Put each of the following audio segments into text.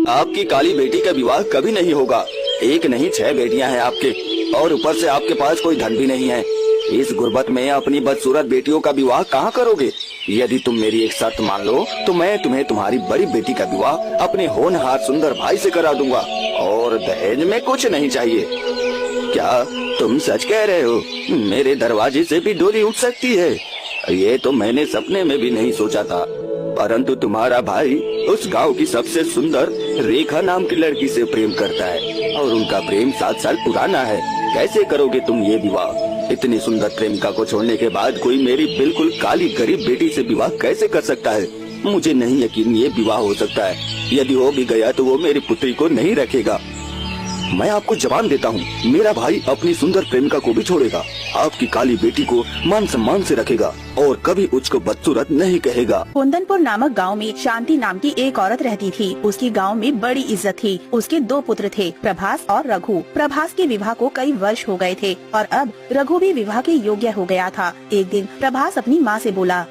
आपकी काली बेटी का विवाह कभी नहीं होगा। एक नहीं 6 बेटियां हैं आपके, और ऊपर से आपके पास कोई धन भी नहीं है। इस गुर्बत में अपनी बदसूरत बेटियों का विवाह कहाँ करोगे? यदि तुम मेरी एक शर्त मान लो तो मैं तुम्हें तुम्हारी बड़ी बेटी का विवाह अपने होनहार सुंदर भाई से करा दूंगा, और दहेज में कुछ नहीं चाहिए। क्या तुम सच कह रहे हो? मेरे दरवाजे से भी डोली उठ सकती है? ये तो मैंने सपने में भी नहीं सोचा था। परंतु तुम्हारा भाई उस गांव की सबसे सुंदर रेखा नाम की लड़की से प्रेम करता है, और उनका प्रेम 7 साल पुराना है। कैसे करोगे तुम ये विवाह? इतनी सुंदर प्रेमिका को छोड़ने के बाद कोई मेरी बिल्कुल काली गरीब बेटी से विवाह कैसे कर सकता है? मुझे नहीं यकीन ये विवाह हो सकता है। यदि हो भी गया तो वो मेरी पुत्री को नहीं रखेगा। मैं आपको जवान देता हूँ, मेरा भाई अपनी सुंदर प्रेमिका को भी छोड़ेगा, आपकी काली बेटी को मान सम्मान से रखेगा और कभी उसको बदसूरत नहीं कहेगा। कुंदनपुर नामक गांव में शांति नाम की एक औरत रहती थी। उसकी गांव में बड़ी इज्जत थी। उसके 2 पुत्र थे, प्रभास और रघु। प्रभास के विवाह को कई वर्ष हो गए थे और अब रघु भी विवाह के योग्य हो गया था। एक दिन प्रभास अपनी माँ से बोला,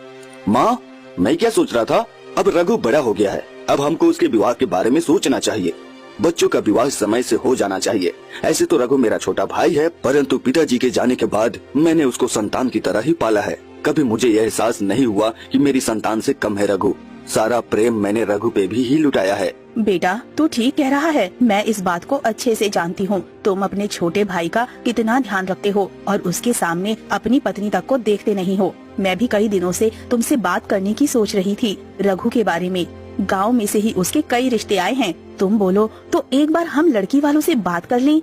माँ, मैं क्या सोच रहा था, अब रघु बड़ा हो गया है, अब हमको उसके विवाह के बारे में सोचना चाहिए। बच्चों का विवाह समय से हो जाना चाहिए। ऐसे तो रघु मेरा छोटा भाई है, परंतु पिताजी के जाने के बाद मैंने उसको संतान की तरह ही पाला है। कभी मुझे यह एहसास नहीं हुआ कि मेरी संतान से कम है रघु। सारा प्रेम मैंने रघु पे भी ही लुटाया है। बेटा, तू ठीक कह रहा है। मैं इस बात को अच्छे से जानती हूँ। तुम अपने छोटे भाई का कितना ध्यान रखते हो और उसके सामने अपनी पत्नी तक को देखते नहीं हो। मैं भी कई दिनों से तुमसे बात करने की सोच रही थी रघु के बारे में। गांव में से ही उसके कई रिश्ते आए हैं। तुम बोलो तो एक बार हम लड़की वालों से बात कर लें।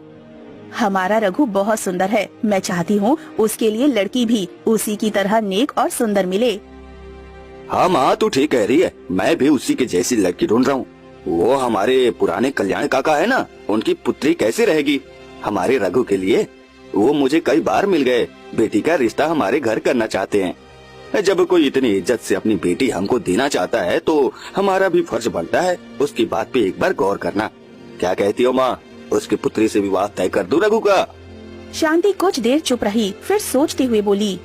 हमारा रघु बहुत सुंदर है। मैं चाहती हूँ उसके लिए लड़की भी उसी की तरह नेक और सुंदर मिले। हाँ माँ, तू ठीक कह रही है। मैं भी उसी के जैसी लड़की ढूंढ रहा हूँ। वो हमारे पुराने कल्याण काका है ना, उनकी पुत्री कैसे रहेगी हमारे रघु के लिए? वो मुझे कई बार मिल गए। बेटी का रिश्ता हमारे घर करना चाहते हैं। जब कोई इतनी इज्जत से अपनी बेटी हमको देना चाहता है तो हमारा भी फर्ज बनता है उसकी बात पे एक बार गौर करना। क्या कहती हो माँ, उसकी पुत्री से विवाह तय कर दूं रघु का? शांति कुछ देर चुप रही, फिर सोचते हुए बोली,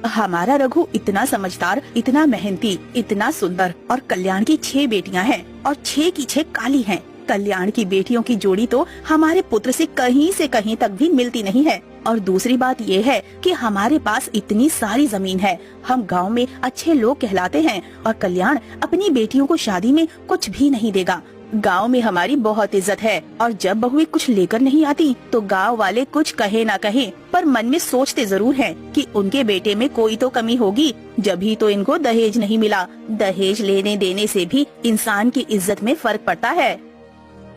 हमारा रघु इतना समझदार, इतना मेहनती, इतना सुंदर, और कल्याण की 6 बेटियां हैं और 6 की 6 काली हैं। कल्याण की बेटियों की जोड़ी तो हमारे पुत्र से कहीं तक भी मिलती नहीं है। और दूसरी बात ये है कि हमारे पास इतनी सारी जमीन है, हम गांव में अच्छे लोग कहलाते हैं, और कल्याण अपनी बेटियों को शादी में कुछ भी नहीं देगा। गांव में हमारी बहुत इज्जत है, और जब बहुएं कुछ लेकर नहीं आती तो गांव वाले कुछ कहे ना कहे, पर मन में सोचते जरूर हैं कि उनके बेटे में कोई तो कमी होगी, जभी तो इनको दहेज नहीं मिला। दहेज लेने देने से भी इंसान की इज्जत में फर्क पड़ता है।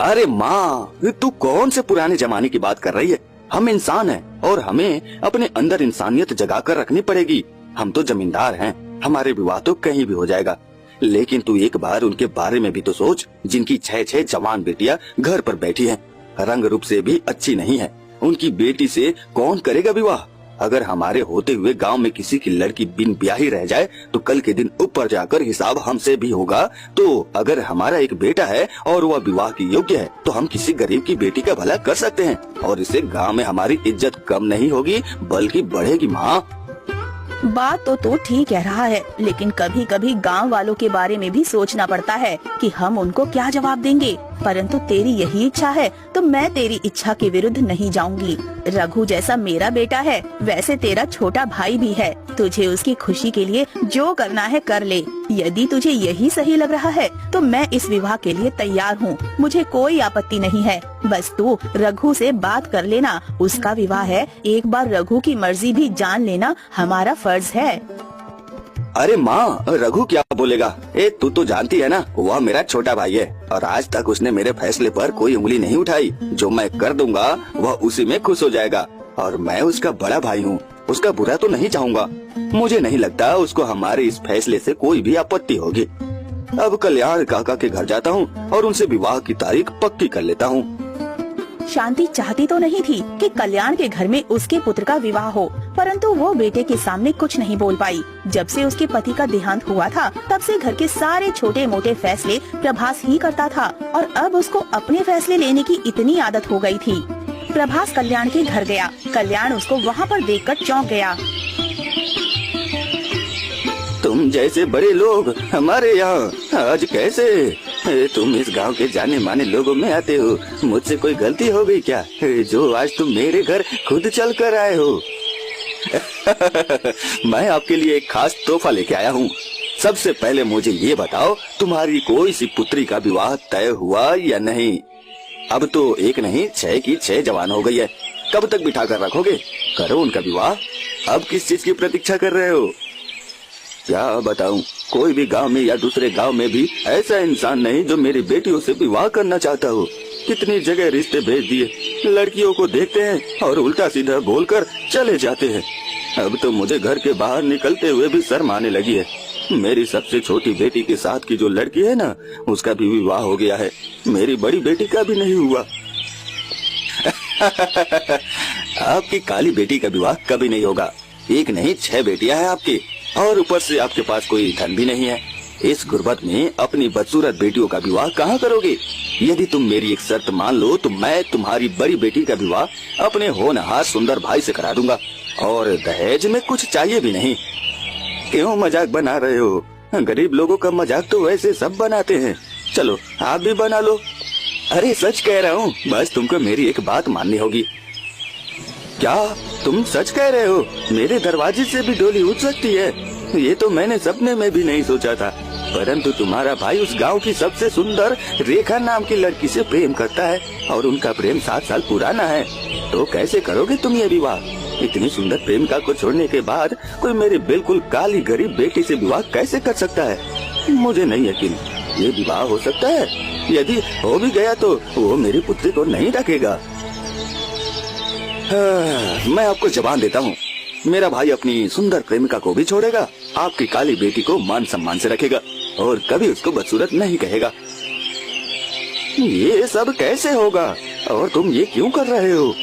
अरे माँ, तू कौन से पुराने जमाने की बात कर रही है? हम इंसान हैं और हमें अपने अंदर इंसानियत जगा कर रखनी पड़ेगी। हम तो जमींदार हैं, हमारे विवाह तो कहीं भी हो जाएगा। लेकिन तू एक बार उनके बारे में भी तो सोच, जिनकी 6 जवान बेटियां घर पर बैठी हैं, रंग रूप से भी अच्छी नहीं है। उनकी बेटी से कौन करेगा विवाह? अगर हमारे होते हुए गांव में किसी की लड़की बिन ब्याही रह जाए तो कल के दिन ऊपर जाकर हिसाब हमसे भी होगा। तो अगर हमारा एक बेटा है और वह विवाह की योग्य है तो हम किसी गरीब की बेटी का भला कर सकते हैं, और इससे गांव में हमारी इज्जत कम नहीं होगी बल्कि बढ़ेगी। माँ, बात तो ठीक कह रहा है, लेकिन कभी कभी गांव वालों के बारे में भी सोचना पड़ता है कि हम उनको क्या जवाब देंगे। परंतु तेरी यही इच्छा है तो मैं तेरी इच्छा के विरुद्ध नहीं जाऊंगी। रघु जैसा मेरा बेटा है, वैसे तेरा छोटा भाई भी है। तुझे उसकी खुशी के लिए जो करना है कर ले। यदि तुझे यही सही लग रहा है तो मैं इस विवाह के लिए तैयार हूँ। मुझे कोई आपत्ति नहीं है। बस तू रघु से बात कर लेना। उसका विवाह है, एक बार रघु की मर्जी भी जान लेना हमारा फर्ज है। अरे माँ, रघु क्या बोलेगा? तू तो जानती है ना, वह मेरा छोटा भाई है और आज तक उसने मेरे फैसले पर कोई उंगली नहीं उठाई। जो मैं कर दूंगा वह उसी में खुश हो जाएगा, और मैं उसका बड़ा भाई हूँ, उसका बुरा तो नहीं चाहूँगा। मुझे नहीं लगता उसको हमारे इस फैसले से कोई भी आपत्ति होगी। अब कल्याण काका के घर जाता हूँ और उनसे विवाह की तारीख पक्की कर लेता हूँ। शांति चाहती तो नहीं थी कि कल्याण के घर में उसके पुत्र का विवाह हो, परंतु वो बेटे के सामने कुछ नहीं बोल पाई। जब से उसके पति का देहांत हुआ था तब से घर के सारे छोटे मोटे फैसले प्रभास ही करता था, और अब उसको अपने फैसले लेने की इतनी आदत हो गई थी। प्रभास कल्याण के घर गया। कल्याण उसको वहाँ पर देखकर चौंक गया। तुम जैसे बड़े लोग हमारे यहाँ आज कैसे? तुम इस गांव के जाने माने लोगों में आते हो, मुझसे कोई गलती हो गई क्या जो आज तुम मेरे घर खुद चल कर आए हो? मैं आपके लिए एक खास तोहफा लेके आया हूँ। सबसे पहले मुझे ये बताओ, तुम्हारी कोई सी पुत्री का विवाह तय हुआ या नहीं? अब तो एक नहीं 6 की 6 जवान हो गई है, कब तक बिठा कर रखोगे? करो उनका विवाह। अब किस चीज की प्रतीक्षा कर रहे हो? क्या बताऊं, कोई भी गांव में या दूसरे गांव में भी ऐसा इंसान नहीं जो मेरी बेटियों से विवाह करना चाहता हो। कितनी जगह रिश्ते भेज दिए, लड़कियों को देखते हैं और उल्टा सीधा बोलकर चले जाते हैं। अब तो मुझे घर के बाहर निकलते हुए भी शर्म आने लगी है। मेरी सबसे छोटी बेटी के साथ की जो लड़की है ना, उसका भी विवाह हो गया है, मेरी बड़ी बेटी का भी नहीं हुआ। आपकी काली बेटी का विवाह कभी नहीं होगा। एक नहीं 6 बेटियां हैं आपकी, और ऊपर से आपके पास कोई धन भी नहीं है। इस गुर्बत में अपनी बदसूरत बेटियों का विवाह कहाँ करोगे? यदि तुम मेरी एक शर्त मान लो तो मैं तुम्हारी बड़ी बेटी का विवाह अपने होनहार सुंदर भाई से करा दूंगा, और दहेज में कुछ चाहिए भी नहीं। क्यों मजाक बना रहे हो? गरीब लोगों का मजाक तो वैसे सब बनाते हैं, चलो आप भी बना लो। अरे सच कह रहा हूँ, बस तुमको मेरी एक बात माननी होगी। क्या तुम सच कह रहे हो? मेरे दरवाजे से भी डोली उठ सकती है? ये तो मैंने सपने में भी नहीं सोचा था। परंतु तुम्हारा भाई उस गांव की सबसे सुंदर रेखा नाम की लड़की से प्रेम करता है, और उनका प्रेम 7 साल पुराना है। तो कैसे करोगे तुम ये विवाह? इतनी सुंदर प्रेमिका को छोड़ने के बाद कोई मेरी बिल्कुल काली गरीब बेटी से विवाह कैसे कर सकता है? मुझे नहीं यकीन ये विवाह हो सकता है। यदि हो भी गया तो वो मेरी पुत्री को नहीं रखेगा। मैं आपको जबान देता हूँ, मेरा भाई अपनी सुंदर प्रेमिका को भी छोड़ेगा, आपकी काली बेटी को मान सम्मान से रखेगा, और कभी उसको बदसूरत नहीं कहेगा। ये सब कैसे होगा, और तुम ये क्यों कर रहे हो?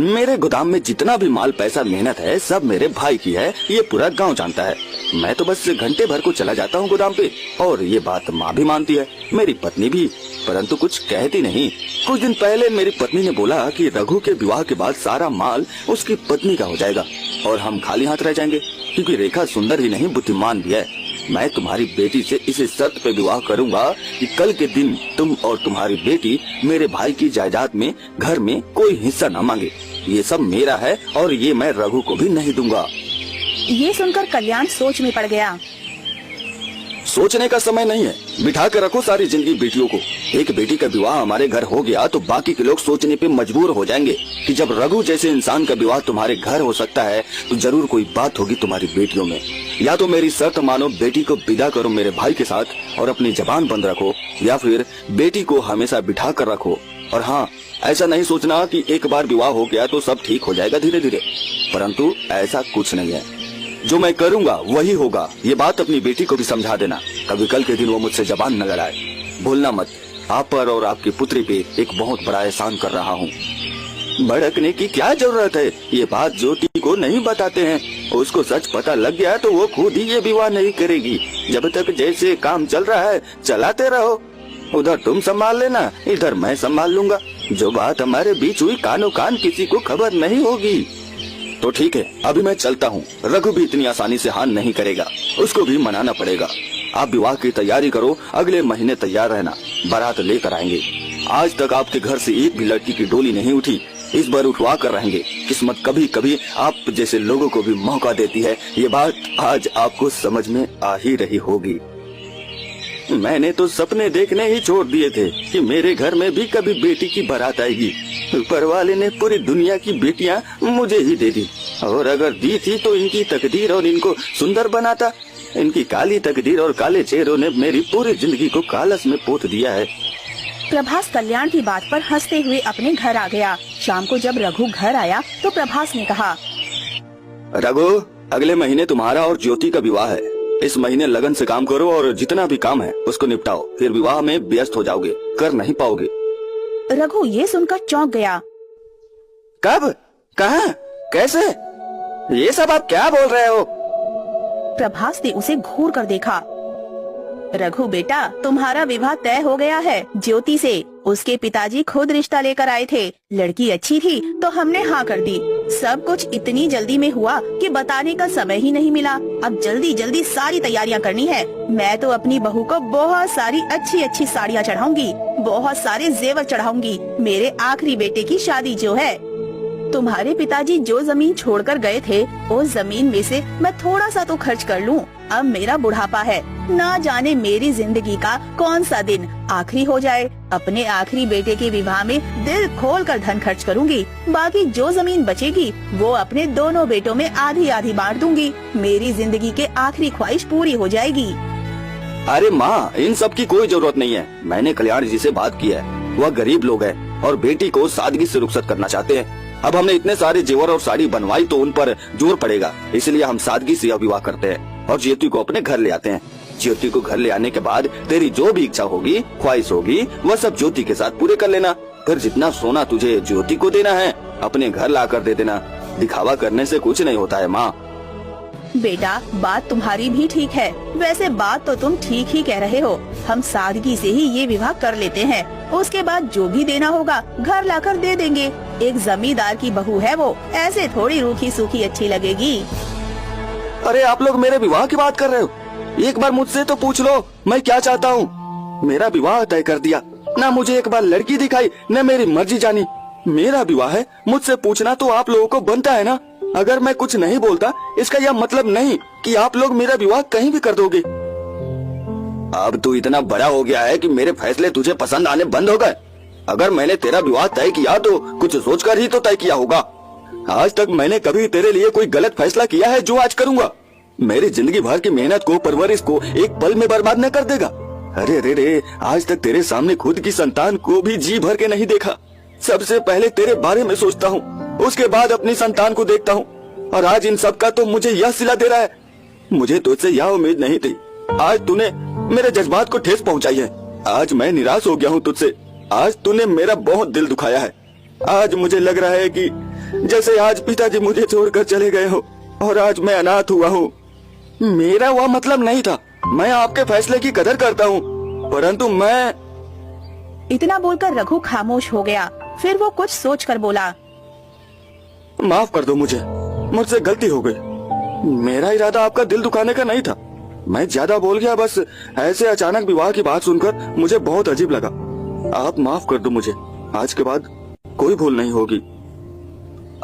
मेरे गोदाम में जितना भी माल पैसा मेहनत है सब मेरे भाई की है, ये पूरा गांव जानता है। मैं तो बस घंटे भर को चला जाता हूँ गोदाम पे, और ये बात माँ भी मानती है, मेरी पत्नी भी, परंतु कुछ कहती नहीं। कुछ दिन पहले मेरी पत्नी ने बोला कि रघु के विवाह के बाद सारा माल उसकी पत्नी का हो जाएगा और हम खाली हाथ रह जाएंगे, क्योंकि रेखा सुंदर ही नहीं बुद्धिमान भी है। मैं तुम्हारी बेटी से इस शर्त पे विवाह करूंगा कि कल के दिन तुम और तुम्हारी बेटी मेरे भाई की जायदाद में घर में कोई हिस्सा न मांगे। ये सब मेरा है और ये मैं रघु को भी नहीं दूंगा। ये सुनकर कल्याण सोच में पड़ गया। सोचने का समय नहीं है, बिठा कर रखो सारी जिंदगी बेटियों को। एक बेटी का विवाह हमारे घर हो गया तो बाकी के लोग सोचने पे मजबूर हो जाएंगे कि जब रघु जैसे इंसान का विवाह तुम्हारे घर हो सकता है तो जरूर कोई बात होगी तुम्हारी बेटियों में। या तो मेरी शर्त मानो, बेटी को विदा करो मेरे भाई के साथ और अपनी जबान बंद रखो, या फिर बेटी को हमेशा बिठा कर रखो। और हाँ, ऐसा नहीं सोचना कि एक बार विवाह हो गया तो सब ठीक हो जाएगा धीरे धीरे, परंतु ऐसा कुछ नहीं है। जो मैं करूंगा वही होगा, ये बात अपनी बेटी को भी समझा देना। कभी कल के दिन वो मुझसे जबान न लड़ाए। भूलना मत, आप पर और आपकी पुत्री पे एक बहुत बड़ा एहसान कर रहा हूँ। भड़कने की क्या जरूरत है, ये बात ज्योति को नहीं बताते हैं। उसको सच पता लग गया तो वो खुद ही ये विवाह नहीं करेगी। जब तक जैसे काम चल रहा है चलाते रहो, उधर तुम संभाल लेना, इधर मैं संभाल लूंगा। जो बात हमारे बीच हुई कानो कान किसी को खबर नहीं होगी। तो ठीक है, अभी मैं चलता हूँ। रघु भी इतनी आसानी से हाँ नहीं करेगा, उसको भी मनाना पड़ेगा। आप विवाह की तैयारी करो, अगले महीने तैयार रहना, बारात लेकर आएंगे। आज तक आपके घर से एक भी लड़की की डोली नहीं उठी, इस बार उठवा कर रहेंगे। किस्मत कभी कभी आप जैसे लोगों को भी मौका देती है, ये बात आज आपको समझ में आ ही रही होगी। मैंने तो सपने देखने ही छोड़ दिए थे कि मेरे घर में भी कभी बेटी की बारात आएगी। ऊपर वाले ने पूरी दुनिया की बेटियां मुझे ही दे दी, और अगर दी थी तो इनकी तकदीर और इनको सुंदर बनाता। इनकी काली तकदीर और काले चेहरों ने मेरी पूरी जिंदगी को कालस में पोत दिया है। प्रभास कल्याण की बात पर हंसते हुए अपने घर आ गया। शाम को जब रघु घर आया तो प्रभास ने कहा, रघु, अगले महीने तुम्हारा और ज्योति का विवाह है। इस महीने लगन से काम करो और जितना भी काम है उसको निपटाओ, फिर विवाह में व्यस्त हो जाओगे, कर नहीं पाओगे। रघु ये सुनकर चौंक गया। कब, कहाँ, कैसे? ये सब आप क्या बोल रहे हो? प्रभास ने उसे घूर कर देखा। रघु बेटा, तुम्हारा विवाह तय हो गया है ज्योति से। उसके पिताजी खुद रिश्ता लेकर आए थे। लड़की अच्छी थी तो हमने हाँ कर दी। सब कुछ इतनी जल्दी में हुआ कि बताने का समय ही नहीं मिला। अब जल्दी जल्दी सारी तैयारियां करनी है। मैं तो अपनी बहू को बहुत सारी अच्छी अच्छी साड़ियाँ चढ़ाऊंगी, बहुत सारे जेवर चढ़ाऊंगी। मेरे आखिरी बेटे की शादी जो है। तुम्हारे पिताजी जो जमीन छोड़कर गए थे, उस जमीन में से मैं थोड़ा सा तो खर्च कर लूं। अब मेरा बुढ़ापा है, ना जाने मेरी जिंदगी का कौन सा दिन आखिरी हो जाए। अपने आखिरी बेटे के विवाह में दिल खोल कर धन खर्च करूंगी। बाकी जो जमीन बचेगी वो अपने दोनों बेटों में आधी आधी बांट दूंगी। मेरी जिंदगी के आखिरी ख्वाहिश पूरी हो जाएगी। अरे माँ, इन सब की कोई जरूरत नहीं है। मैंने कल्याण जी से बात की है। वह गरीब लोग हैं और बेटी को सादगी से रुखसत करना चाहते हैं। अब हमने इतने सारे जेवर और साड़ी बनवाई तो उन पर जोर पड़ेगा, इसलिए हम सादगी से विवाह करते हैं और ज्योति को अपने घर ले आते हैं। ज्योति को घर ले आने के बाद तेरी जो भी इच्छा होगी, ख्वाहिश होगी, वह सब ज्योति के साथ पूरे कर लेना। फिर जितना सोना तुझे ज्योति को देना है अपने घर ला कर दे देना। दिखावा करने से कुछ नहीं होता है माँ। बेटा, बात तुम्हारी भी ठीक है। वैसे बात तो तुम ठीक ही कह रहे हो। हम सादगी से ही ये विवाह कर लेते हैं। उसके बाद जो भी देना होगा घर लाकर दे देंगे। एक जमींदार की बहू है वो, ऐसे थोड़ी रूखी सूखी अच्छी लगेगी। अरे आप लोग मेरे विवाह की बात कर रहे हो? एक बार मुझसे तो पूछ लो मैं क्या चाहता हूँ। मेरा विवाह तय कर दिया, ना मुझे एक बार लड़की दिखाई न मेरी मर्जी जानी। मेरा विवाह है, मुझसे पूछना तो आप लोगों को बनता है ना। अगर मैं कुछ नहीं बोलता इसका यह मतलब नहीं कि आप लोग मेरा विवाह कहीं भी कर दोगे। अब तू इतना बड़ा हो गया है कि मेरे फैसले तुझे पसंद आने बंद हो गए। अगर मैंने तेरा विवाह तय किया तो कुछ सोचकर ही तो तय किया होगा। आज तक मैंने कभी तेरे लिए कोई गलत फैसला किया है जो आज करूंगा? मेरी जिंदगी भर की मेहनत को, परवरिश को एक पल में बर्बाद न कर देगा। अरे रे रे, आज तक तेरे सामने खुद की संतान को भी जी भर के नहीं देखा। सबसे पहले तेरे बारे में सोचता हूँ, उसके बाद अपनी संतान को देखता हूँ। और आज इन सब का तो मुझे यह सिला दे रहा है। मुझे तुझसे यह उम्मीद नहीं थी। आज तूने मेरे जज्बात को ठेस पहुँचाई है। आज मैं निराश हो गया हूँ तुझसे। आज तूने मेरा बहुत दिल दुखाया है। आज मुझे लग रहा है कि जैसे आज पिताजी मुझे छोड़कर चले गए हो और आज मैं अनाथ हुआ हूँ। मेरा वह मतलब नहीं था। मैं आपके फैसले की कदर करता हूँ, परंतु मैं। इतना बोलकर रघु खामोश हो गया। फिर वो कुछ सोचकर बोला, माफ कर दो मुझसे गलती हो गई। मेरा इरादा आपका दिल दुखाने का नहीं था। मैं ज्यादा बोल गया। बस ऐसे अचानक विवाह की बात सुनकर मुझे बहुत अजीब लगा। आप माफ कर दो मुझे। आज के बाद कोई भूल नहीं होगी।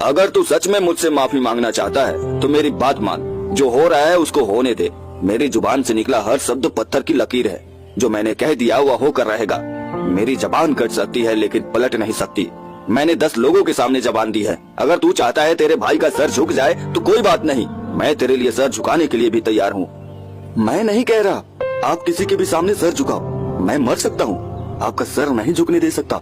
अगर तू सच में मुझसे माफी मांगना चाहता है तो मेरी बात मान। जो हो रहा है उसको होने दे। मेरी जुबान से निकला हर शब्द पत्थर की लकीर है। जो मैंने कह दिया वह होकर रहेगा। मेरी जबान कट सकती है लेकिन पलट नहीं सकती। मैंने 10 लोगों के सामने जबान दी है। अगर तू चाहता है तेरे भाई का सर झुक जाए तो कोई बात नहीं। मैं तेरे लिए सर झुकाने के लिए भी तैयार हूँ। मैं नहीं कह रहा आप किसी के भी सामने सर झुकाओ। मैं मर सकता हूँ, आपका सर नहीं झुकने दे सकता।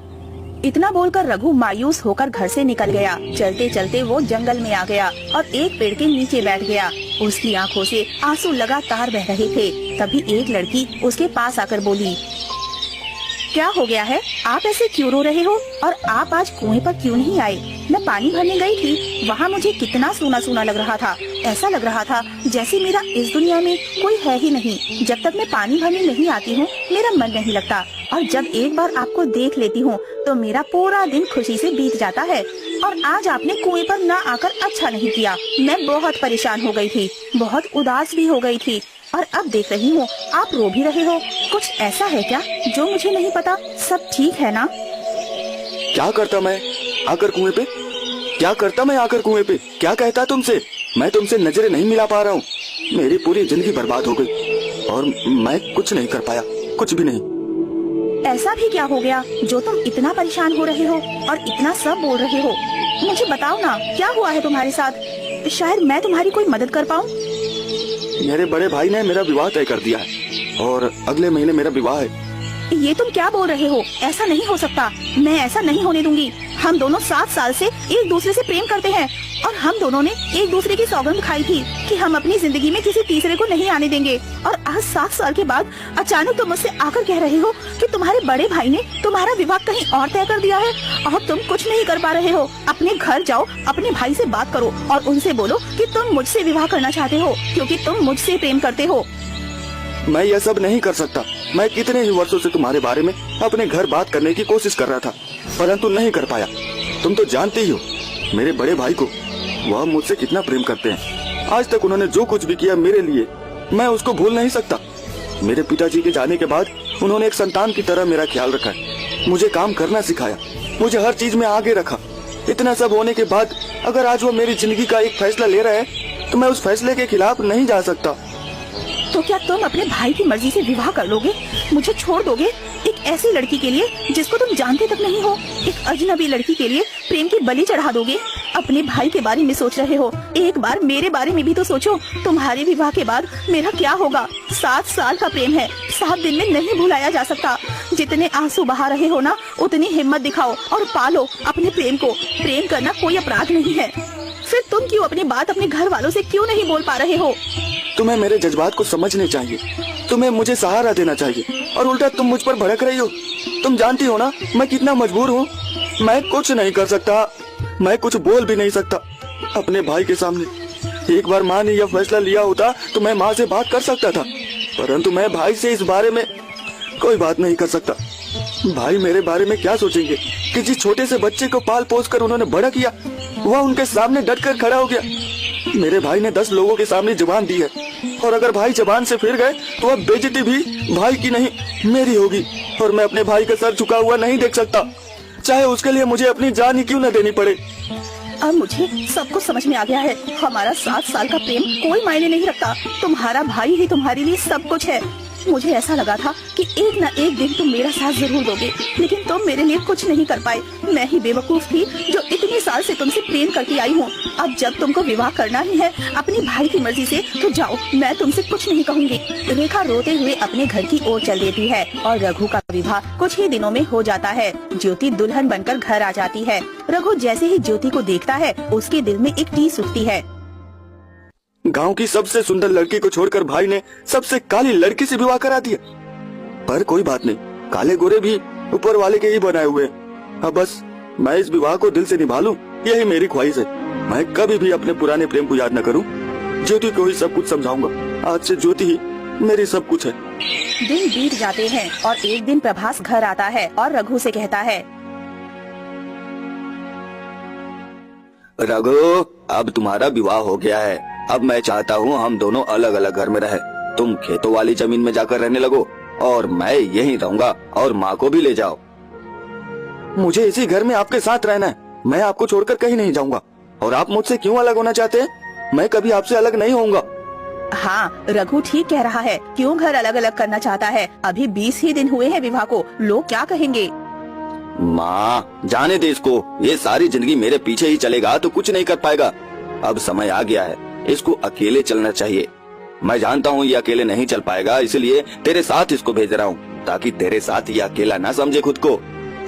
इतना बोलकर रघु मायूस होकर घर से निकल गया। चलते चलते वो जंगल में आ गया और एक पेड़ के नीचे बैठ गया। उसकी आंखों से आंसू लगातार बह रहे थे। तभी एक लड़की उसके पास आकर बोली, क्या हो गया है? आप ऐसे क्यों रो रहे हो? और आप आज कुएं पर क्यों नहीं आए? मैं पानी भरने गई थी, वहाँ मुझे कितना सूना सूना लग रहा था। ऐसा लग रहा था जैसे मेरा इस दुनिया में कोई है ही नहीं। जब तक मैं पानी भरने नहीं आती हूँ मेरा मन नहीं लगता, और जब एक बार आपको देख लेती हूँ तो मेरा पूरा दिन खुशी से बीत जाता है। और आज आपने कुएं पर ना आकर अच्छा नहीं किया। मैं बहुत परेशान हो गई थी, बहुत उदास भी हो गई थी, और अब देख रही हूँ आप रो भी रहे हो। कुछ ऐसा है क्या जो मुझे नहीं पता? सब ठीक है ना? क्या करता मैं आकर कुएं पे? क्या करता मैं आकर कुएं पे? क्या कहता तुमसे? मैं तुमसे नजरें नहीं मिला पा रहा हूँ। मेरी पूरी जिंदगी बर्बाद हो गई और मैं कुछ नहीं कर पाया, कुछ भी नहीं। ऐसा भी क्या हो गया जो तुम इतना परेशान हो रहे हो और इतना सब बोल रहे हो? मुझे बताओ ना, क्या हुआ है तुम्हारे साथ? शायद मैं तुम्हारी कोई मदद कर पाऊँ। मेरे बड़े भाई ने मेरा विवाह तय कर दिया है और अगले महीने मेरा विवाह है। ये तुम क्या बोल रहे हो? ऐसा नहीं हो सकता। मैं ऐसा नहीं होने दूंगी। हम दोनों 7 साल से एक दूसरे से प्रेम करते हैं और हम दोनों ने एक दूसरे की सौगंध खाई थी कि हम अपनी जिंदगी में किसी तीसरे को नहीं आने देंगे। और आज 7 साल के बाद अचानक तुम मुझसे आकर कह रहे हो कि तुम्हारे बड़े भाई ने तुम्हारा विवाह कहीं और तय कर दिया है और तुम कुछ नहीं कर पा रहे हो। अपने घर जाओ, अपने भाई से बात करो और उनसे बोलो कि तुम मुझसे विवाह करना चाहते हो क्योंकि तुम मुझसे प्रेम करते हो। मैं यह सब नहीं कर सकता। मैं कितने ही वर्षों से तुम्हारे बारे में अपने घर बात करने की कोशिश कर रहा था, परंतु नहीं कर पाया। तुम तो जानते ही हो मेरे बड़े भाई को, वह मुझसे कितना प्रेम करते हैं। आज तक उन्होंने जो कुछ भी किया मेरे लिए, मैं उसको भूल नहीं सकता। मेरे पिताजी के जाने के बाद उन्होंने एक संतान की तरह मेरा ख्याल रखा है, मुझे काम करना सिखाया, मुझे हर चीज में आगे रखा। इतना सब होने के बाद अगर आज वो मेरी जिंदगी का एक फैसला ले रहा है तो मैं उस फैसले के खिलाफ नहीं जा सकता। तो क्या तुम अपने भाई की मर्जी से विवाह कर लोगे? मुझे छोड़ दोगे एक ऐसी लड़की के लिए जिसको तुम जानते तक नहीं हो? एक अजनबी लड़की के लिए प्रेम की बलि चढ़ा दोगे? अपने भाई के बारे में सोच रहे हो, एक बार मेरे बारे में भी तो सोचो। तुम्हारे विवाह के बाद मेरा क्या होगा? 7 साल का प्रेम है, 7 दिन में नहीं भुलाया जा सकता। जितने आंसू बहा रहे हो ना, उतनी हिम्मत दिखाओ और पालो अपने प्रेम को। प्रेम करना कोई अपराध नहीं है। फिर तुम क्यों अपनी बात अपने घर वालों से क्यों नहीं बोल पा रहे हो? तुम्हें मेरे जज्बात को समझने चाहिए, तुम्हें मुझे सहारा देना चाहिए, और उल्टा तुम मुझ पर भड़क रही हो। तुम जानती हो ना मैं कितना मजबूर हूँ। मैं कुछ नहीं कर सकता, मैं कुछ बोल भी नहीं सकता अपने भाई के सामने। एक बार माँ ने यह फैसला लिया होता तो मैं माँ से बात कर सकता था, परंतु मैं भाई से इस बारे में कोई बात नहीं कर सकता। भाई मेरे बारे में क्या सोचेंगे कि जिस छोटे से बच्चे को पाल पोस कर उन्होंने बड़ा किया, वह उनके सामने डट कर खड़ा हो गया। मेरे भाई ने 10 लोगों के सामने जुबान दी है, और अगर भाई जुबान से फिर गए तो अब बेइज्जती भी भाई की नहीं मेरी होगी, और मैं अपने भाई का सर झुका हुआ नहीं देख सकता, चाहे उसके लिए मुझे अपनी जान ही क्यों न देनी पड़े। अब मुझे सब कुछ समझ में आ गया है। हमारा 7 साल का प्रेम कोई मायने नहीं रखता। तुम्हारा भाई ही तुम्हारे लिए सब कुछ है। मुझे ऐसा लगा था कि एक न एक दिन तुम मेरा साथ जरूर दोगे, लेकिन तुम मेरे लिए कुछ नहीं कर पाए। मैं ही बेवकूफ थी जो इतने साल से तुमसे प्रेम करती आई हूँ। अब जब तुमको विवाह करना ही है अपने भाई की मर्जी से, तो जाओ, मैं तुमसे कुछ नहीं कहूँगी। रेखा रोते हुए अपने घर की ओर चल देती है और रघु का विवाह कुछ ही दिनों में हो जाता है। ज्योति दुल्हन बनकर घर आ जाती है। रघु जैसे ही ज्योति को देखता है, उसके दिल में एक टीस उठती है। गांव की सबसे सुंदर लड़की को छोड़कर भाई ने सबसे काली लड़की से विवाह करा दिया। पर कोई बात नहीं, काले गोरे भी ऊपर वाले के ही बनाए हुए। अब बस मैं इस विवाह को दिल से निभा लूं, यही मेरी ख्वाहिश है। मैं कभी भी अपने पुराने प्रेम को याद न करूं। ज्योति को ही सब कुछ समझाऊंगा। आज से ज्योति ही मेरी सब कुछ है। दिन बीत जाते हैं और एक दिन प्रभास घर आता है और रघु से कहता है, रघु, अब तुम्हारा विवाह हो गया है। अब मैं चाहता हूँ हम दोनों अलग अलग घर में रहे। तुम खेतों वाली जमीन में जाकर रहने लगो और मैं यहीं रहूंगा, और माँ को भी ले जाओ। मुझे इसी घर में आपके साथ रहना है। मैं आपको छोड़कर कहीं नहीं जाऊंगा। और आप मुझसे क्यों अलग होना चाहते हैं? मैं कभी आपसे अलग नहीं होऊंगा। हाँ, रघु ठीक कह रहा है। क्यों घर अलग अलग करना चाहता है? अभी 20 ही दिन हुए हैं विवाह को, लोग क्या कहेंगे? माँ, जाने दे इसको। ये सारी जिंदगी मेरे पीछे ही चलेगा तो कुछ नहीं कर पाएगा। अब समय आ गया है, इसको अकेले चलना चाहिए। मैं जानता हूँ ये अकेले नहीं चल पाएगा, इसलिए तेरे साथ इसको भेज रहा हूँ, ताकि तेरे साथ ये अकेला ना समझे खुद को।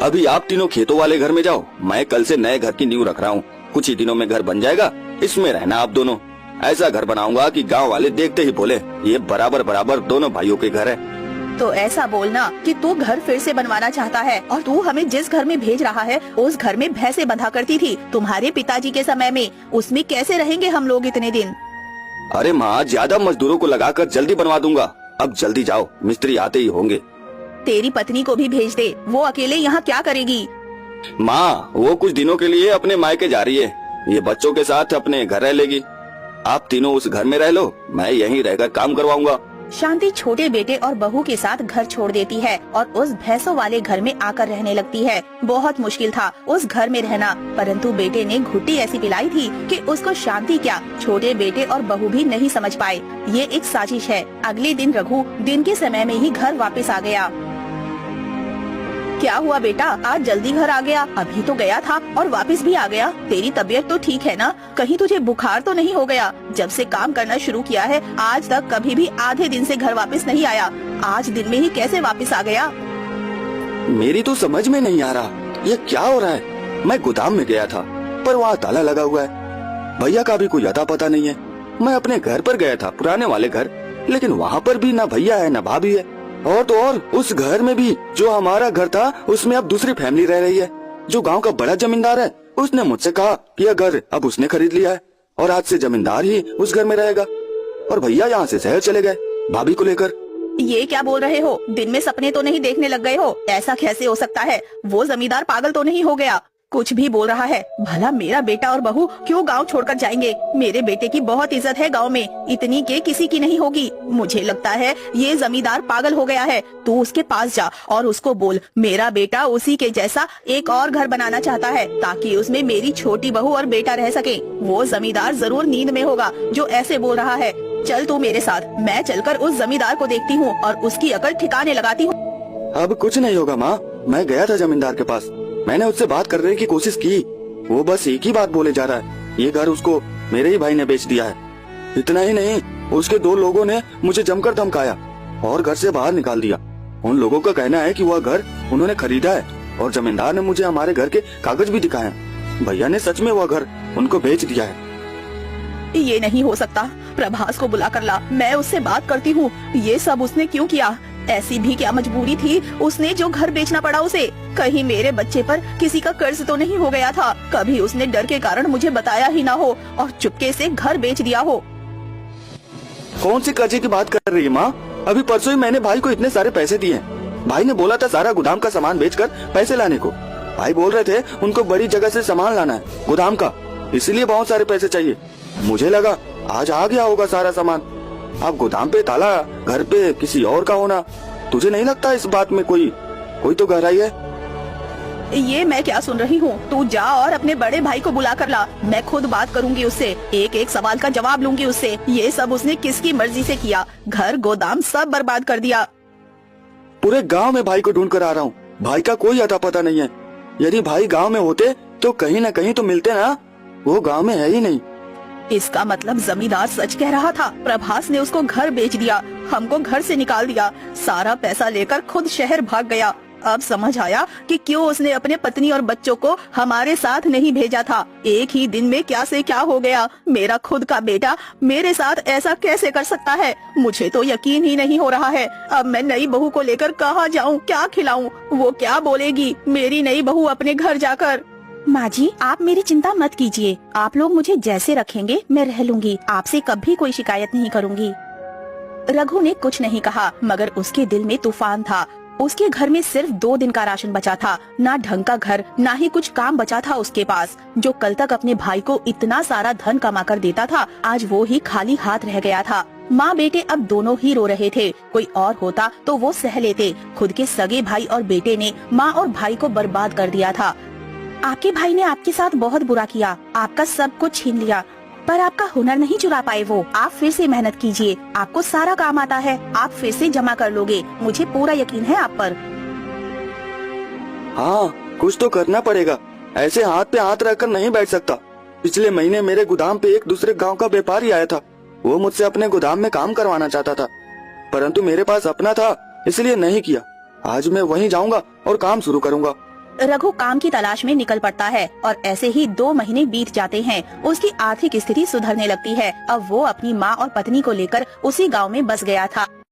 अभी आप तीनों खेतों वाले घर में जाओ। मैं कल से नए घर की नींव रख रहा हूँ। कुछ ही दिनों में घर बन जाएगा, इसमें रहना आप दोनों। ऐसा घर बनाऊंगा कि गाँव वाले देखते ही बोले ये बराबर बराबर दोनों भाइयों के घर है। तो ऐसा बोलना कि तू घर फिर से बनवाना चाहता है, और तू हमें जिस घर में भेज रहा है उस घर में भैंसे बंधा करती थी तुम्हारे पिताजी के समय में। उसमें कैसे रहेंगे हम लोग इतने दिन? अरे माँ, ज्यादा मजदूरों को लगाकर जल्दी बनवा दूंगा। अब जल्दी जाओ, मिस्त्री आते ही होंगे। तेरी पत्नी को भी भेज दे, वो अकेले यहाँ क्या करेगी? माँ, वो कुछ दिनों के लिए अपने मायके जा रही है। ये बच्चों के साथ अपने घर रह लेगी। आप तीनों उस घर में रह लो, मैं यहीं रहकर काम करवाऊंगा। शांति छोटे बेटे और बहू के साथ घर छोड़ देती है और उस भैंसों वाले घर में आकर रहने लगती है। बहुत मुश्किल था उस घर में रहना, परंतु बेटे ने घुट्टी ऐसी पिलाई थी कि उसको शांति क्या, छोटे बेटे और बहू भी नहीं समझ पाए। ये एक साजिश है। अगले दिन रघु दिन के समय में ही घर वापस आ गया। क्या हुआ बेटा, आज जल्दी घर आ गया? अभी तो गया था और वापस भी आ गया। तेरी तबीयत तो ठीक है ना? कहीं तुझे बुखार तो नहीं हो गया? जब से काम करना शुरू किया है आज तक कभी भी आधे दिन से घर वापस नहीं आया। आज दिन में ही कैसे वापस आ गया? मेरी तो समझ में नहीं आ रहा ये क्या हो रहा है। मैं गोदाम में गया था पर वहाँ ताला लगा हुआ है। भैया का भी कोई अता पता नहीं है। मैं अपने घर पर गया था, पुराने वाले घर, लेकिन वहाँ पर भी न भैया है न भाभी है। और तो और उस घर में भी जो हमारा घर था उसमें अब दूसरी फैमिली रह रही है। जो गांव का बड़ा जमींदार है उसने मुझसे कहा कि यह घर अब उसने खरीद लिया है और आज से जमींदार ही उस घर में रहेगा। और भैया यहाँ से शहर चले गए भाभी को लेकर। ये क्या बोल रहे हो? दिन में सपने तो नहीं देखने लग गए हो? ऐसा कैसे हो सकता है? वो जमींदार पागल तो नहीं हो गया? कुछ भी बोल रहा है। भला मेरा बेटा और बहू क्यों गांव छोड़कर जाएंगे? मेरे बेटे की बहुत इज्जत है गांव में, इतनी के किसी की नहीं होगी। मुझे लगता है ये जमींदार पागल हो गया है। तू उसके पास जा और उसको बोल मेरा बेटा उसी के जैसा एक और घर बनाना चाहता है ताकि उसमें मेरी छोटी बहू और बेटा रह सके। वो जमींदार जरूर नींद में होगा जो ऐसे बोल रहा है। चल तू मेरे साथ, मैं चलकर उस जमींदार को देखती हूँ और उसकी अकल ठिकाने लगाती हूँ। अब कुछ नहीं होगा माँ, मैं गया था जमींदार के पास, मैंने उससे बात करने की कोशिश की। वो बस एक ही बात बोले जा रहा है, ये घर उसको मेरे ही भाई ने बेच दिया है। इतना ही नहीं, उसके 2 लोगों ने मुझे जमकर धमकाया और घर से बाहर निकाल दिया। उन लोगों का कहना है कि वह घर उन्होंने खरीदा है और जमींदार ने मुझे हमारे घर के कागज भी दिखाए। भैया ने सच में वह घर उनको बेच दिया है। ये नहीं हो सकता, प्रभास को बुला कर ला, मैं उससे बात करती हूँ। ये सब उसने क्यों किया? ऐसी भी क्या मजबूरी थी उसने जो घर बेचना पड़ा उसे? कहीं मेरे बच्चे पर किसी का कर्ज तो नहीं हो गया था? कभी उसने डर के कारण मुझे बताया ही ना हो और चुपके से घर बेच दिया हो। कौन से कर्जे की बात कर रही है माँ? अभी परसों ही मैंने भाई को इतने सारे पैसे दिए। भाई ने बोला था सारा गोदाम का सामान बेचकर पैसे लाने को। भाई बोल रहे थे उनको बड़ी जगह से सामान लाना है गोदाम का, इसलिए बहुत सारे पैसे चाहिए। मुझे लगा आज आ गया होगा सारा सामान। अब गोदाम पे ताला, घर पे किसी और का होना। तुझे नहीं लगता इस बात में कोई तो गहराई है? ये मैं क्या सुन रही हूँ? तू जा और अपने बड़े भाई को बुला कर ला, मैं खुद बात करूंगी उससे, एक एक सवाल का जवाब लूंगी उससे। ये सब उसने किसकी मर्जी से किया? घर गोदाम सब बर्बाद कर दिया। पूरे गांव में भाई को ढूंढ कर आ रहा हूँ, भाई का कोई अता पता नहीं है। यदि भाई गांव में होते तो कहीं न कहीं तो मिलते ना, वो गांव में है ही नहीं। इसका मतलब जमींदार सच कह रहा था। प्रभास ने उसको घर बेच दिया, हमको घर से निकाल दिया, सारा पैसा लेकर खुद शहर भाग गया। अब समझ आया कि क्यों उसने अपने पत्नी और बच्चों को हमारे साथ नहीं भेजा था। एक ही दिन में क्या से क्या हो गया। मेरा खुद का बेटा मेरे साथ ऐसा कैसे कर सकता है? मुझे तो यकीन ही नहीं हो रहा है। अब मैं नई बहू को लेकर कहाँ जाऊँ, क्या खिलाऊं? वो क्या बोलेगी मेरी नई बहू अपने घर जाकर? माँ जी, आप मेरी चिंता मत कीजिए, आप लोग मुझे जैसे रखेंगे मैं रह लूंगी, आपसे कभी कोई शिकायत नहीं करूंगी। रघु ने कुछ नहीं कहा, मगर उसके दिल में तूफान था। उसके घर में सिर्फ 2 दिन का राशन बचा था, ना ढंग का घर, ना ही कुछ काम बचा था उसके पास। जो कल तक अपने भाई को इतना सारा धन कमा कर देता था, आज वो ही खाली हाथ रह गया था। माँ बेटे अब दोनों ही रो रहे थे। कोई और होता तो वो सह लेते। खुद के सगे भाई और बेटे ने माँ और भाई को बर्बाद कर दिया था। आपके भाई ने आपके साथ बहुत बुरा किया, आपका सब कुछ छीन लिया, पर आपका हुनर नहीं चुरा पाए वो। आप फिर से मेहनत कीजिए, आपको सारा काम आता है, आप फिर से जमा कर लोगे, मुझे पूरा यकीन है आप पर। हाँ, कुछ तो करना पड़ेगा, ऐसे हाथ पे हाथ रखकर नहीं बैठ सकता। पिछले महीने मेरे गोदाम पे एक दूसरे गांव का व्यापारी आया था। वो मुझसे अपने गोदाम में काम करवाना चाहता था, परंतु मेरे पास अपना था इसलिए नहीं किया। आज मैं वहीं जाऊंगा और काम शुरू करूंगा। रघु काम की तलाश में निकल पड़ता है और ऐसे ही 2 महीने बीत जाते हैं। उसकी आर्थिक स्थिति सुधरने लगती है। अब वो अपनी माँ और पत्नी को लेकर उसी गांव में बस गया था।